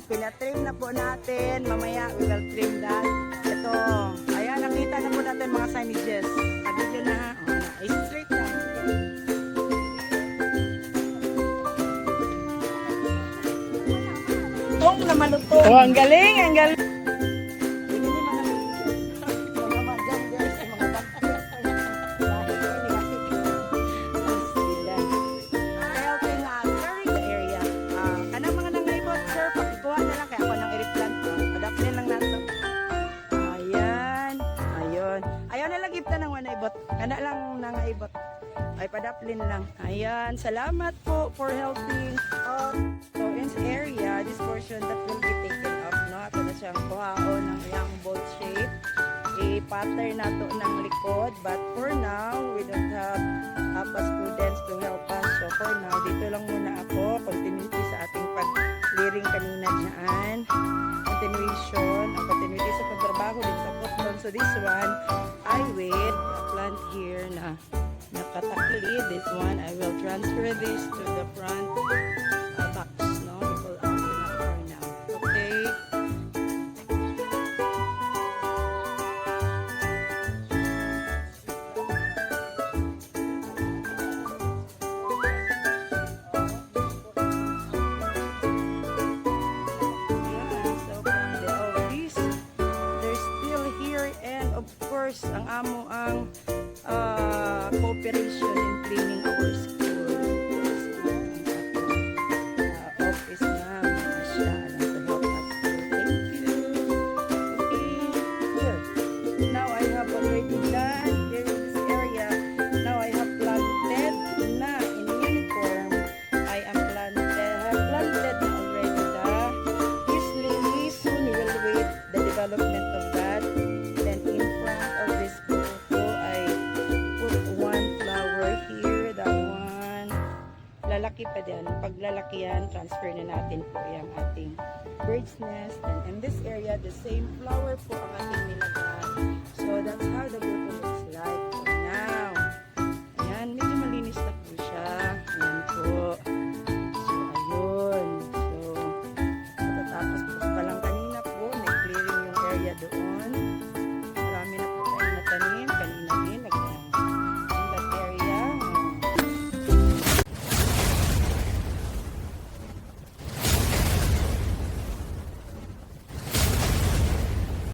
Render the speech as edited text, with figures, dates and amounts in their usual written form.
pinatrim na po natin. Mamaya, we will trim that. Ito, ayan, nakita na po natin mga signages. Kadidyo na, ay straight na. Tong na malutong. Oh, ang galing, ang galing. Kana lang nangaibot. Ay padaplin lang. Ayan, salamat po for helping out. So in this area, this portion that will be taken up, no? Ito na siyang kuhaon ng young bolt shape. I-pattern na to ng likod. But for now, we don't have APA students to help us. So for now, dito lang muna ako. Continuity sa ating pag-clearing kanina dyan. Continuation. Ang continuity sa pagtrabaho din sa cotton. So this one, I will plant here na nakatakli. This one, I will transfer this to the front box. No, it will open up for now. Okay. Ang amo ang cooperation in cleaning our school. Office na siya to help us. Thank you. Okay, here. Now I have already done here in this area. Now I have planted na in uniform. I am have planted na already this lily. Soon we will wait the development of that. Then in front of this photo, I put one flower here, that one. Lalaki pa din. Pag lalaki yan, transfer na natin po yung ating bird's nest. And in this area, the same flower po ang ating nilagay. So that's how the photo looks